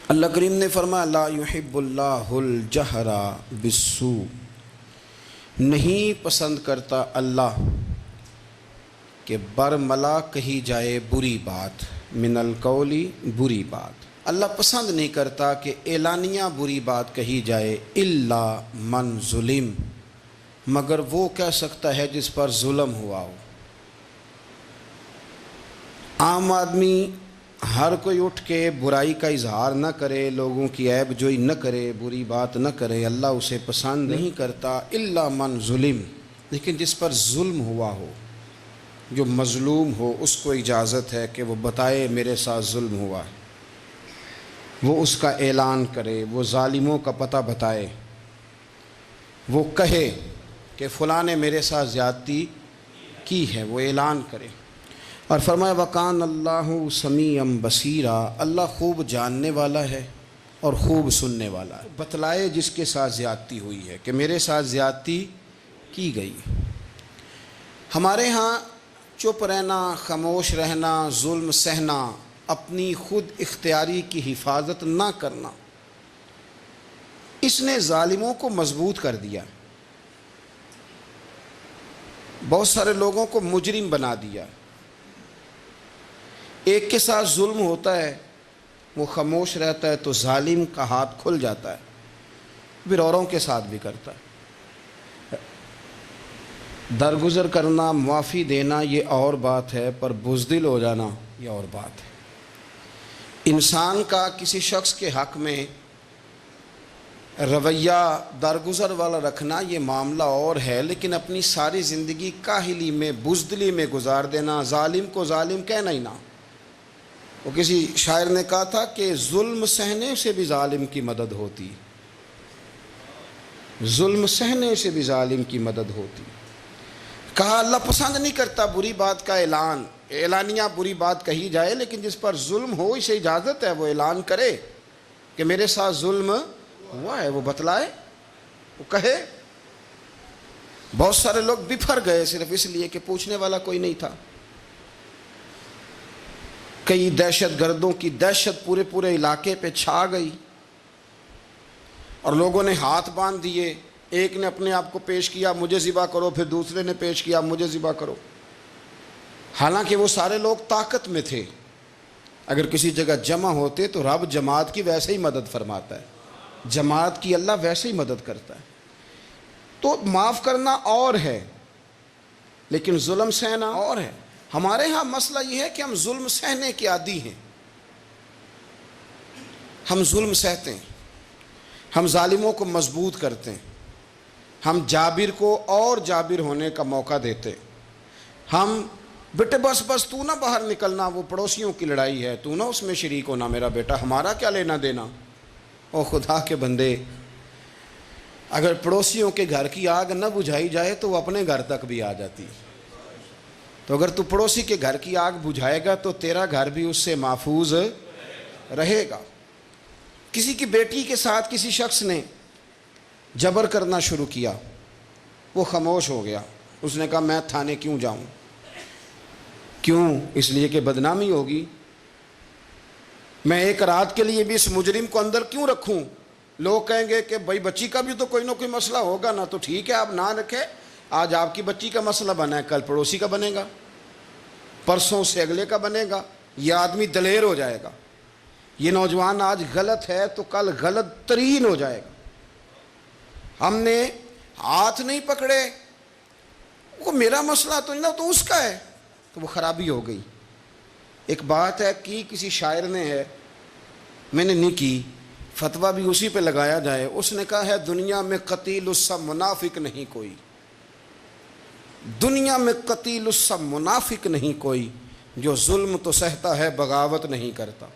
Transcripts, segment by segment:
اللہ کریم نے فرمایا لا یحب اللہ الجہر بالسوء، نہیں پسند کرتا اللہ کہ برملا کہی جائے بری بات، من القولی بری بات۔ اللہ پسند نہیں کرتا کہ اعلانیہ بری بات کہی جائے، الا من ظلم، مگر وہ کہہ سکتا ہے جس پر ظلم ہوا ہو۔ عام آدمی ہر کوئی اٹھ کے برائی کا اظہار نہ کرے، لوگوں کی عیب جوئی نہ کرے، بری بات نہ کرے، اللہ اسے پسند نہیں کرتا، الا من ظلم، لیکن جس پر ظلم ہوا ہو، جو مظلوم ہو، اس کو اجازت ہے کہ وہ بتائے میرے ساتھ ظلم ہوا ہے، وہ اس کا اعلان کرے، وہ ظالموں کا پتہ بتائے، وہ کہے کہ فلاں نے میرے ساتھ زیادتی کی ہے، وہ اعلان کرے۔ اور فرمایا وَقَانَ اللَّهُ سَمِيعًا بَصِيرًا، اللہ خوب جاننے والا ہے اور خوب سننے والا ہے۔ بتلائے جس کے ساتھ زیادتی ہوئی ہے کہ میرے ساتھ زیادتی کی گئی۔ ہمارے ہاں چپ رہنا، خاموش رہنا، ظلم سہنا، اپنی خود اختیاری کی حفاظت نہ کرنا، اس نے ظالموں کو مضبوط کر دیا، بہت سارے لوگوں کو مجرم بنا دیا۔ ایک کے ساتھ ظلم ہوتا ہے، وہ خاموش رہتا ہے تو ظالم کا ہاتھ کھل جاتا ہے، پھر اوروں کے ساتھ بھی کرتا ہے۔ درگزر کرنا، معافی دینا یہ اور بات ہے، پر بزدل ہو جانا یہ اور بات ہے۔ انسان کا کسی شخص کے حق میں رویہ درگزر والا رکھنا یہ معاملہ اور ہے، لیکن اپنی ساری زندگی کاہلی میں، بزدلی میں گزار دینا، ظالم کو ظالم کہنا ہی نہ۔ وہ کسی شاعر نے کہا تھا کہ ظلم سہنے سے بھی ظالم کی مدد ہوتی، ظلم سہنے سے بھی ظالم کی مدد ہوتی۔ کہا اللہ پسند نہیں کرتا بری بات کا اعلانیہ بری بات کہی جائے، لیکن جس پر ظلم ہو اسے اجازت ہے وہ اعلان کرے کہ میرے ساتھ ظلم ہوا ہے، وہ بتلائے، وہ کہے۔ بہت سارے لوگ بفر گئے صرف اس لیے کہ پوچھنے والا کوئی نہیں تھا۔ کئی دہشت گردوں کی دہشت پورے علاقے پہ چھا گئی اور لوگوں نے ہاتھ باندھ دیے، ایک نے اپنے آپ کو پیش کیا مجھے ذبح کرو، پھر دوسرے نے پیش کیا مجھے ذبح کرو، حالانکہ وہ سارے لوگ طاقت میں تھے۔ اگر کسی جگہ جمع ہوتے تو رب جماعت کی ویسے ہی مدد فرماتا ہے، جماعت کی اللہ ویسے ہی مدد کرتا ہے۔ تو معاف کرنا اور ہے، لیکن ظلم سہنا اور ہے۔ ہمارے ہاں مسئلہ یہ ہے کہ ہم ظلم سہنے کے عادی ہیں، ہم ظلم سہتے ہیں، ہم ظالموں کو مضبوط کرتے ہیں، ہم جابر کو اور جابر ہونے کا موقع دیتے، ہم بیٹے بس تو نہ باہر نکلنا، وہ پڑوسیوں کی لڑائی ہے، تو نہ اس میں شریک ہونا میرا بیٹا، ہمارا کیا لینا دینا۔ او خدا کے بندے، اگر پڑوسیوں کے گھر کی آگ نہ بجھائی جائے تو وہ اپنے گھر تک بھی آ جاتی، تو اگر تو پڑوسی کے گھر کی آگ بجھائے گا تو تیرا گھر بھی اس سے محفوظ رہے گا۔ کسی کی بیٹی کے ساتھ کسی شخص نے جبر کرنا شروع کیا، وہ خاموش ہو گیا، اس نے کہا میں تھانے کیوں جاؤں، کیوں؟ اس لیے کہ بدنامی ہوگی، میں ایک رات کے لیے بھی اس مجرم کو اندر کیوں رکھوں، لوگ کہیں گے کہ بھائی بچی کا بھی تو کوئی نہ کوئی مسئلہ ہوگا نا، تو ٹھیک ہے آپ نہ رکھے، آج آپ کی بچی کا مسئلہ بنا ہے، کل پڑوسی کا بنے گا، پرسوں سے اگلے کا بنے گا، یہ آدمی دلیر ہو جائے گا، یہ نوجوان آج غلط ہے تو کل غلط ترین ہو جائے گا۔ ہم نے ہاتھ نہیں پکڑے، وہ میرا مسئلہ تو نہیں تو اس کا ہے، تو وہ خرابی ہو گئی۔ ایک بات ہے کہ کسی شاعر نے ہے، میں نے نہیں کی، فتویٰ بھی اسی پہ لگایا جائے، اس نے کہا ہے دنیا میں قتیل السب منافق نہیں کوئی، دنیا میں قتیل السب منافق نہیں کوئی، جو ظلم تو سہتا ہے بغاوت نہیں کرتا۔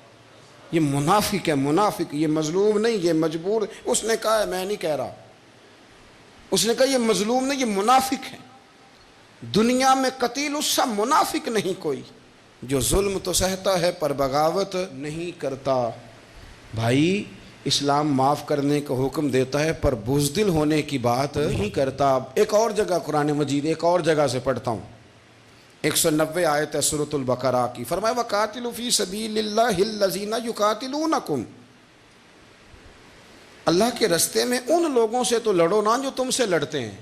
یہ منافق ہے، منافق، یہ مظلوم نہیں، یہ مجبور۔ اس نے کہا ہے میں نہیں کہہ رہا، اس نے کہا یہ مظلوم نہیں، یہ منافق ہے۔ دنیا میں قتیل السب منافق نہیں کوئی، جو ظلم تو سہتا ہے پر بغاوت نہیں کرتا۔ بھائی اسلام معاف کرنے کا حکم دیتا ہے پر بزدل ہونے کی بات نہیں کرتا۔ ایک اور جگہ قرآن مجید ایک اور جگہ سے پڑھتا ہوں، 190 آیت ہے سورۃ البقرہ کی، فرمایا وَقَاتِلُوا فِي سَبِيلِ اللَّهِ الَّذِينَ يُقَاتِلُونَكُمْ، اللہ کے رستے میں ان لوگوں سے تو لڑو نہ جو تم سے لڑتے ہیں،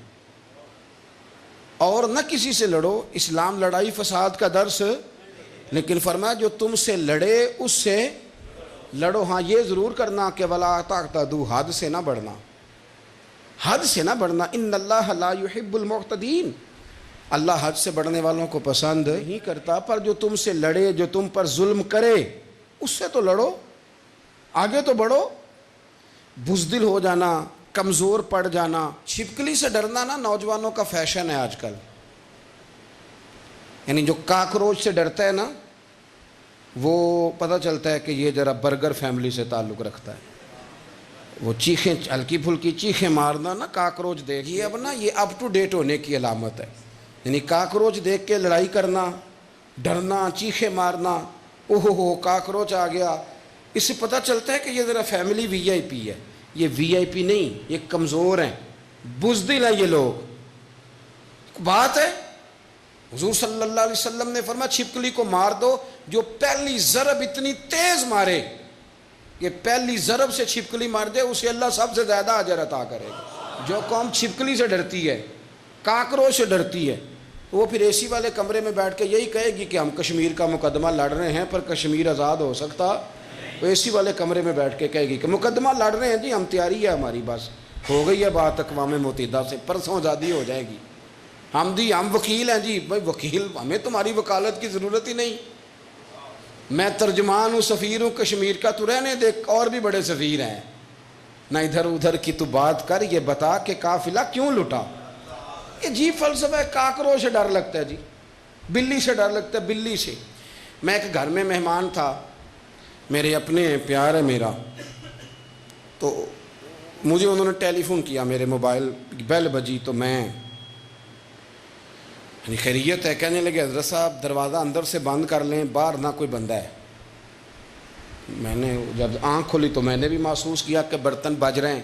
اور نہ کسی سے لڑو، اسلام لڑائی فساد کا درس، لیکن فرمایا جو تم سے لڑے اس سے لڑو۔ ہاں یہ ضرور کرنا کہ ولا تعتدوا، حد سے نہ بڑھنا، حد سے نہ بڑھنا۔ ان اللہ لا يحب المعتدین، اللہ حد سے بڑھنے والوں کو پسند نہیں کرتا۔ پر جو تم سے لڑے، جو تم پر ظلم کرے، اس سے تو لڑو، آگے تو بڑھو۔ بزدل ہو جانا، کمزور پڑ جانا، چھپکلی سے ڈرنا نا نوجوانوں کا فیشن ہے آج کل۔ یعنی جو کاکروچ سے ڈرتا ہے نا، وہ پتہ چلتا ہے کہ یہ ذرا برگر فیملی سے تعلق رکھتا ہے۔ وہ چیخیں، ہلکی پھلکی چیخیں مارنا نا کاکروچ دیکھ، یہ اب نا یہ اپ ٹو ڈیٹ ہونے کی علامت ہے۔ یعنی کاکروچ دیکھ کے لڑائی کرنا، ڈرنا، چیخیں مارنا، اوہ ہو کاکروچ آ گیا، اس سے پتہ چلتا ہے کہ یہ ذرا فیملی وی آئی پی ہے۔ یہ وی آئی پی نہیں، یہ کمزور ہیں، بزدل ہیں یہ لوگ۔ بات ہے حضور صلی اللہ علیہ وسلم نے فرمایا چھپکلی کو مار دو، جو پہلی ضرب اتنی تیز مارے کہ پہلی ضرب سے چھپکلی مار دے، اسے اللہ سب سے زیادہ اجر عطا کرے گا۔ جو قوم چھپکلی سے ڈرتی ہے، کاکروچ سے ڈرتی ہے، وہ پھر اے سی والے کمرے میں بیٹھ کے یہی کہے گی کہ ہم کشمیر کا مقدمہ لڑ رہے ہیں پر کشمیر آزاد ہو سکتا، وہ اے سی والے کمرے میں بیٹھ کے کہے گی کہ مقدمہ لڑ رہے ہیں جی، ہم تیاری ہے ہماری، بس ہو گئی ہے بات اقوام متحدہ سے، پرسوں آزادی ہو جائے گی، ہم وکیل ہیں جی۔ بھائی وکیل، ہمیں تمہاری وکالت کی ضرورت ہی نہیں، میں ترجمان ہوں، سفیر ہوں کشمیر کا، تو رہنے دے، اور بھی بڑے سفیر ہیں، نہ ادھر ادھر کی تو بات کر، یہ بتا کہ قافلہ کیوں لٹا۔ یہ جی فلسفہ ہے، کاکروچ سے ڈر لگتا ہے جی، بلی سے ڈر لگتا ہے، بلی سے۔ میں ایک گھر میں مہمان تھا، میرے اپنے پیار ہے میرا، تو مجھے انہوں نے ٹیلی فون کیا، میرے موبائل بیل بجی، تو میں یعنی خیریت ہے، کہنے لگے حضرت صاحب دروازہ اندر سے بند کر لیں، باہر نہ کوئی بندہ ہے۔ میں نے جب آنکھ کھولی تو میں نے بھی محسوس کیا کہ برتن بج رہے ہیں۔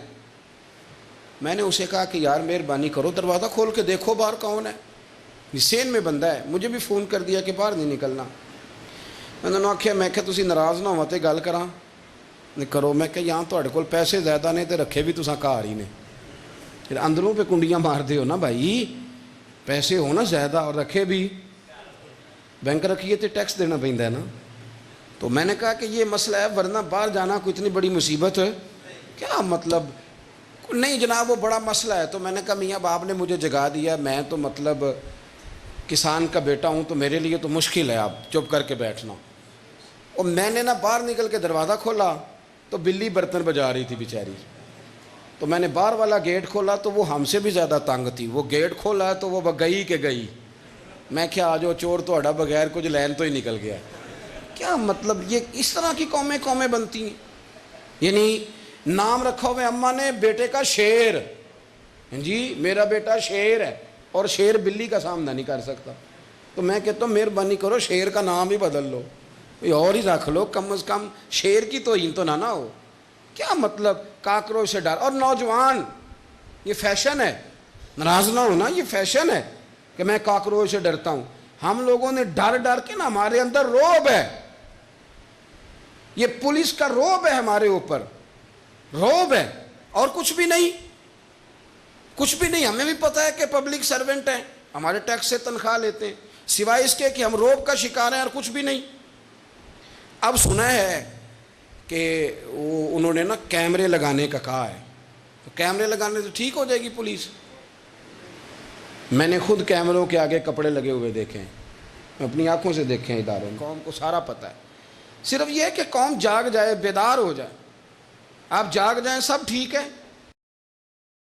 میں نے اسے کہا کہ یار مہربانی کرو دروازہ کھول کے دیکھو باہر کون ہے، سین میں بندہ ہے۔ مجھے بھی فون کر دیا کہ باہر نہیں نکلنا۔ میں نے آخیا میں کہ تسی ناراض نہ ہو تے گل کراں، کرو۔ میں کہ یہاں تہاڈے کول پیسے زیادہ نے تے رکھے بھی تساں گھر ہی نے، پھر اندروں پہ کنڈیاں مار دے ہو نا بھائی، پیسے ہو نا زیادہ اور رکھے بھی، بینک رکھیے تے ٹیکس دینا پیندا ہے نا۔ تو میں نے کہا کہ یہ مسئلہ ہے، ورنہ باہر جانا کوئی اتنی بڑی مصیبت ہے کیا، مطلب نہیں جناب وہ بڑا مسئلہ ہے۔ تو میں نے کہا میاں باپ نے مجھے جگا دیا، میں تو مطلب کسان کا بیٹا ہوں، تو میرے لیے تو مشکل ہے آپ چپ کر کے بیٹھنا۔ اور میں نے نا باہر نکل کے دروازہ کھولا تو بلی برتن بجا رہی تھی بیچاری، تو میں نے باہر والا گیٹ کھولا تو وہ ہم سے بھی زیادہ تنگ تھی، وہ گیٹ کھولا ہے تو وہ گئی کہ گئی۔ میں کیا آ جاؤ چور تو بغیر کچھ لین تو ہی نکل گیا۔ کیا مطلب یہ اس طرح کی قومیں بنتی ہیں۔ یعنی نام رکھا ہوئے اماں نے بیٹے کا شیر، جی میرا بیٹا شیر ہے، اور شیر بلی کا سامنا نہیں کر سکتا۔ تو میں کہتا ہوں مہربانی کرو شیر کا نام ہی بدل لو، اور ہی رکھ لو، کم از کم شیر کی توہین تو نہ ہو۔ کیا مطلب کاکروچ سے ڈر۔ اور نوجوان، یہ فیشن ہے، ناراض نہ ہونا، یہ فیشن ہے کہ میں کاکروچ سے ڈرتا ہوں۔ ہم لوگوں نے ڈر ڈر کے نا ہمارے اندر رعب ہے، یہ پولیس کا رعب ہے ہمارے اوپر، رعب ہے اور کچھ بھی نہیں، کچھ بھی نہیں۔ ہمیں بھی پتہ ہے کہ پبلک سرونٹ ہیں، ہمارے ٹیکس سے تنخواہ لیتے ہیں، سوائے اس کے کہ ہم رعب کا شکار ہیں اور کچھ بھی نہیں۔ اب سنا ہے کہ انہوں نے نا کیمرے لگانے کا کہا ہے، تو کیمرے لگانے سے ٹھیک ہو جائے گی پولیس۔ میں نے خود کیمروں کے آگے کپڑے لگے ہوئے دیکھے ہیں، میں اپنی آنکھوں سے دیکھے ہیں اداروں میں۔ قوم کو سارا پتہ ہے، صرف یہ ہے کہ قوم جاگ جائے، بیدار ہو جائے۔ آپ جاگ جائیں سب ٹھیک ہے،